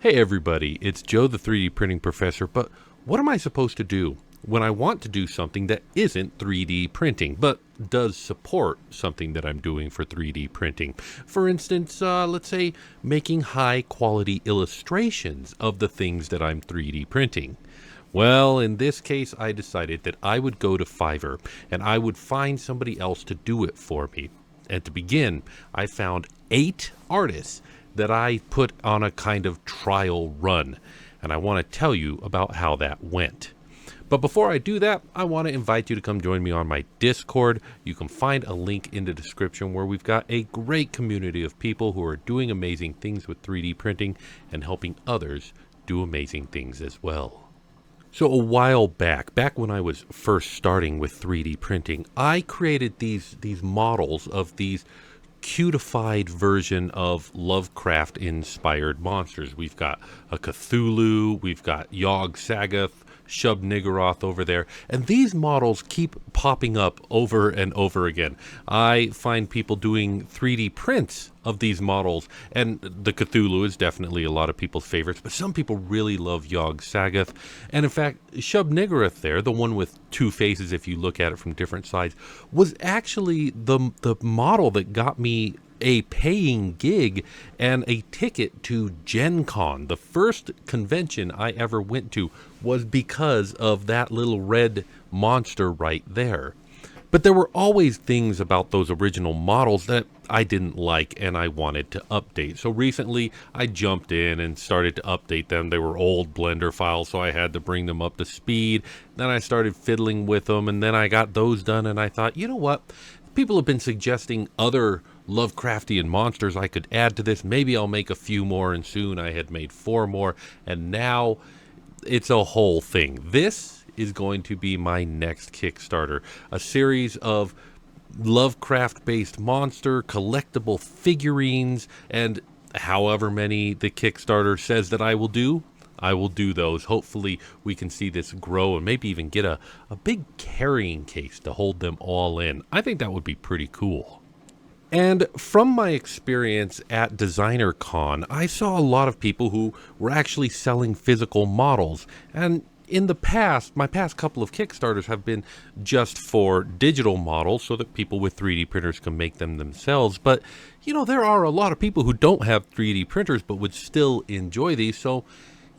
Hey everybody, it's Joe the 3D printing professor, but what am I supposed to do when I want to do something that isn't 3D printing, but does support something that I'm doing for 3D printing? For instance, let's say making high quality illustrations of the things that I'm 3D printing. Well, in this case, I decided that I would go to Fiverr and I would find somebody else to do it for me. And to begin, I found 8 artists that I put on a kind of trial run, and I want to tell you about how that went. But before I do that, I want to invite you to come join me on my Discord. You can find a link in the description where we've got a great community of people who are doing amazing things with 3D printing and helping others do amazing things as well. So a while back when I was first starting with 3D printing, I created these models of these cutified version of Lovecraft inspired monsters. We've got a Cthulhu, we've got Yog-Sagoth, Shub-Niggurath over there, and these models keep popping up over and over again. I find people doing 3D prints of these models, and the Cthulhu is definitely a lot of people's favorites, but some people really love Yog-Sagoth, and in fact, Shub-Niggurath there, the one with 2 faces if you look at it from different sides, was actually the model that got me a paying gig and a ticket to Gen Con. The first convention I ever went to was because of that little red monster right there. But there were always things about those original models that I didn't like and I wanted to update. So recently I jumped in and started to update them. They were old Blender files, so I had to bring them up to speed. Then I started fiddling with them, and then I got those done, and I thought, you know what? People have been suggesting other Lovecraftian monsters I could add to this. Maybe I'll make a few more, and soon I had made 4 more, and now it's a whole thing. This is going to be my next Kickstarter, a series of Lovecraft-based monster collectible figurines, and however many the Kickstarter says that I will do those. Hopefully we can see this grow and maybe even get a big carrying case to hold them all in. I think that would be pretty cool. And from my experience at Designer Con, I saw a lot of people who were actually selling physical models. And in the past, my past couple of Kickstarters have been just for digital models so that people with 3D printers can make them themselves. But, you know, there are a lot of people who don't have 3D printers but would still enjoy these. So,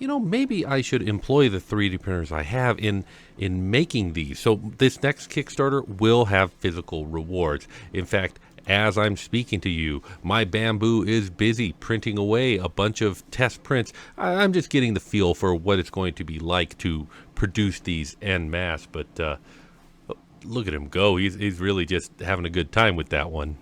you know, maybe I should employ the 3D printers I have in making these. So this next Kickstarter will have physical rewards. In fact, as I'm speaking to you, my Bamboo is busy printing away a bunch of test prints. I'm just getting the feel for what it's going to be like to produce these en masse. But look at him go. He's really just having a good time with that one.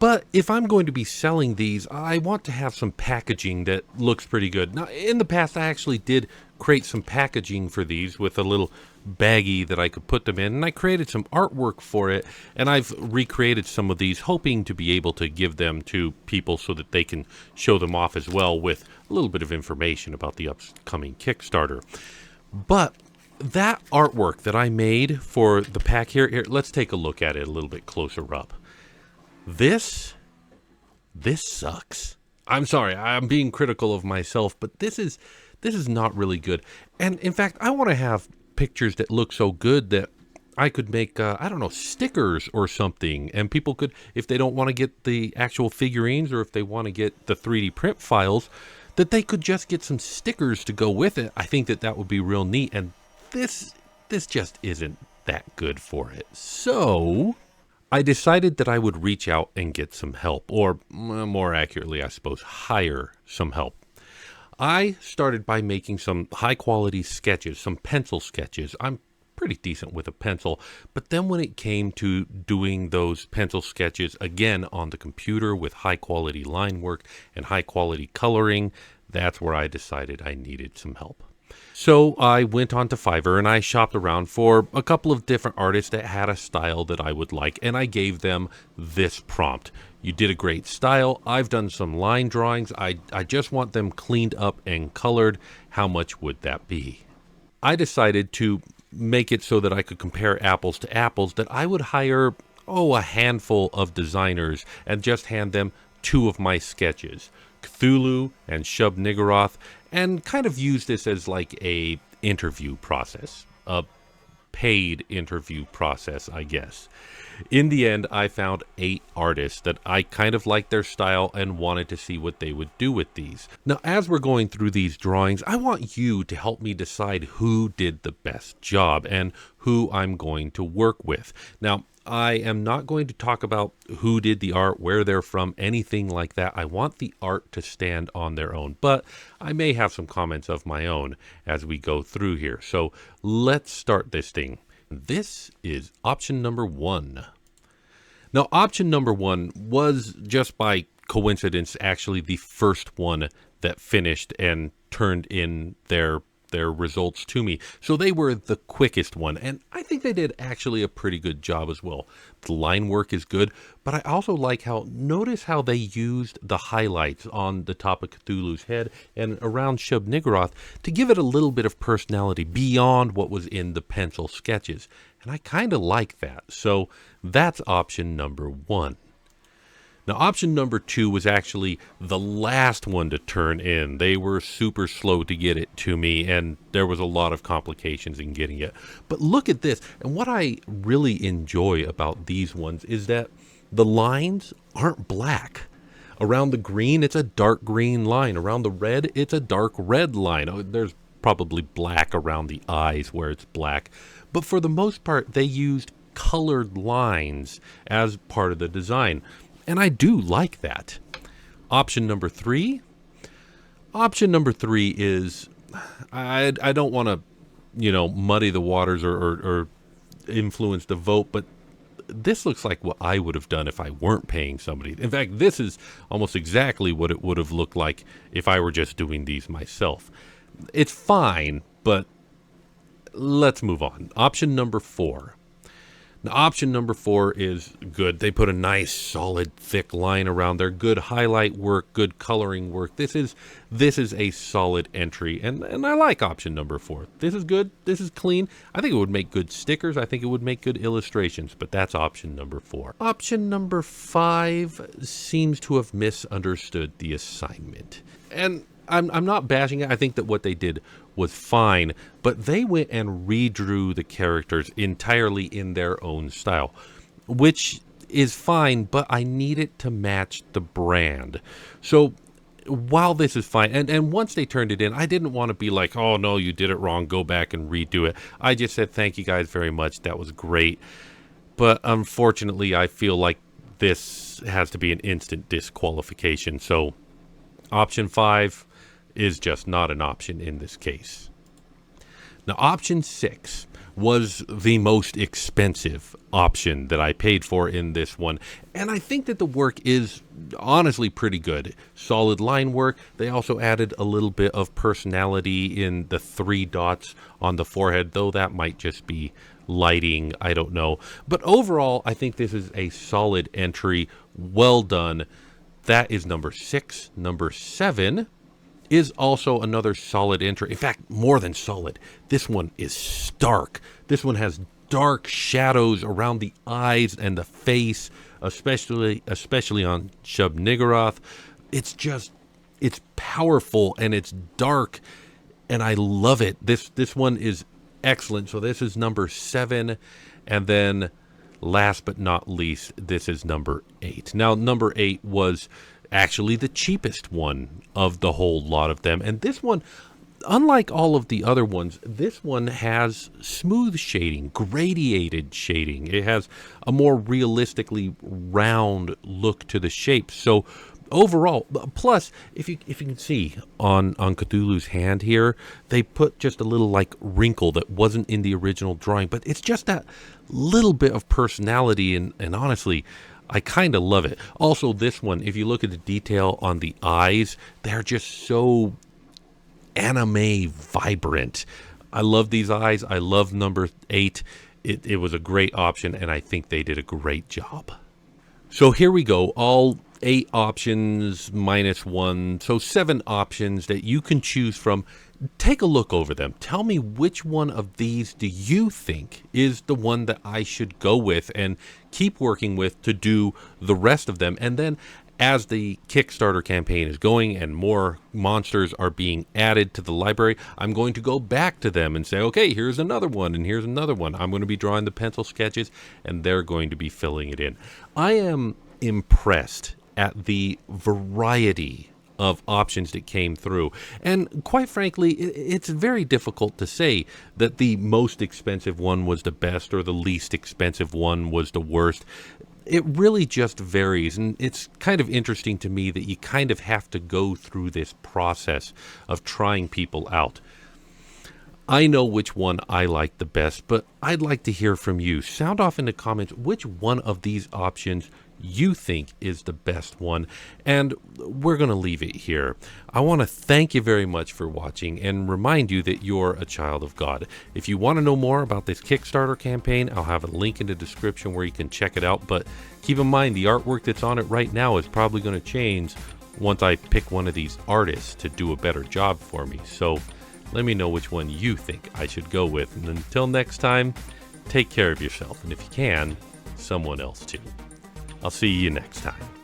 But if I'm going to be selling these, I want to have some packaging that looks pretty good. Now, in the past, I actually did create some packaging for these with a little baggie that I could put them in, and I created some artwork for it, and I've recreated some of these, hoping to be able to give them to people so that they can show them off as well with a little bit of information about the upcoming Kickstarter. But that artwork that I made for the pack here, let's take a look at it a little bit closer up. This sucks. I'm sorry, I'm being critical of myself, but this is not really good. And in fact, I want to have pictures that look so good that I could make, I don't know, stickers or something. And people could, if they don't want to get the actual figurines or if they want to get the 3D print files, that they could just get some stickers to go with it. I think that would be real neat. And this just isn't that good for it. So I decided that I would reach out and get some help, or more accurately, I suppose, hire some help. I started by making some high quality sketches, some pencil sketches. I'm pretty decent with a pencil, but then when it came to doing those pencil sketches again on the computer with high quality line work and high quality coloring, that's where I decided I needed some help. So I went on to Fiverr and I shopped around for a couple of different artists that had a style that I would like, and I gave them this prompt. You did a great style. I've done some line drawings. I just want them cleaned up and colored. How much would that be? I decided to make it so that I could compare apples to apples, that I would hire, a handful of designers and just hand them 2 of my sketches, Cthulhu and Shub-Niggurath, and kind of use this as like a interview process, a paid interview process, I guess. In the end, I found 8 artists that I kind of liked their style and wanted to see what they would do with these. Now, as we're going through these drawings, I want you to help me decide who did the best job and who I'm going to work with. Now, I am not going to talk about who did the art, where they're from, anything like that. I want the art to stand on their own, but I may have some comments of my own as we go through here. So let's start this thing. This is option number 1. Now, option number 1 was just by coincidence actually the first one that finished and turned in their results to me. So they were the quickest one, and I think they did actually a pretty good job as well. The line work is good, but I also like notice how they used the highlights on the top of Cthulhu's head and around Shub-Niggurath to give it a little bit of personality beyond what was in the pencil sketches. And I kind of like that. So that's option number 1. Now, option number 2 was actually the last one to turn in. They were super slow to get it to me, and there was a lot of complications in getting it. But look at this, and what I really enjoy about these ones is that the lines aren't black. Around the green, it's a dark green line. Around the red, it's a dark red line. Oh, there's probably black around the eyes where it's black. But for the most part, they used colored lines as part of the design. And I do like that. Option number 3. Option number 3 is, I don't want to, muddy the waters or influence the vote, but this looks like what I would have done if I weren't paying somebody. In fact, this is almost exactly what it would have looked like if I were just doing these myself. It's fine, but let's move on. Option number 4. Now, option number 4 is good. They put a nice, solid, thick line around there. Good highlight work, good coloring work. This is a solid entry, and I like option number 4. This is good. This is clean. I think it would make good stickers. I think it would make good illustrations, but that's option number 4. Option number 5 seems to have misunderstood the assignment. And I'm not bashing it. I think that what they did was fine, but they went and redrew the characters entirely in their own style, which is fine, but I need it to match the brand. So while this is fine, and once they turned it in, I didn't want to be like, oh no, you did it wrong, go back and redo it. I just said, thank you guys very much, that was great. But unfortunately, I feel like this has to be an instant disqualification. So option 5 is just not an option in this case. Now, option 6 was the most expensive option that I paid for in this one, and I think that the work is honestly pretty good. Solid line work. They also added a little bit of personality in the 3 dots on the forehead, though that might just be lighting, I don't know. But overall, I think this is a solid entry. Well done. That is number 6. Number 7 is also another solid entry. In fact, more than solid. This one is stark. This one has dark shadows around the eyes and the face, especially on Shub-Niggurath. It's powerful and it's dark, and I love it. This one is excellent. So this is number 7, and then last but not least, this is number 8. Now, number 8 was actually the cheapest one of the whole lot of them. And this one, unlike all of the other ones, this one has smooth shading, gradiated shading. It has a more realistically round look to the shape. So overall, plus, if you can see on Cthulhu's hand here, they put just a little like wrinkle that wasn't in the original drawing, but it's just that little bit of personality, and honestly, I kind of love it. Also, this one, if you look at the detail on the eyes, they're just so anime vibrant. I love these eyes. I love number 8. It was a great option, and I think they did a great job. So here we go. All 8 options minus 1. So 7 options that you can choose from. Take a look over them. Tell me which one of these do you think is the one that I should go with and keep working with to do the rest of them. And then As the Kickstarter campaign is going and more monsters are being added to the library, I'm going to go back to them and say, okay, here's another one and here's another one. I'm going to be drawing the pencil sketches and they're going to be filling it in. I am impressed at the variety of options that came through. And quite frankly, it's very difficult to say that the most expensive one was the best or the least expensive one was the worst. It really just varies, and it's kind of interesting to me that you kind of have to go through this process of trying people out. I know which one I like the best, but I'd like to hear from you. Sound off in the comments which one of these options you think is the best one, and we're going to leave it here. I want to thank you very much for watching and remind you that you're a child of God. If you want to know more about this Kickstarter campaign, I'll have a link in the description where you can check it out, but keep in mind the artwork that's on it right now is probably going to change once I pick one of these artists to do a better job for me. So let me know which one you think I should go with, and until next time, take care of yourself, and if you can, someone else too. I'll see you next time.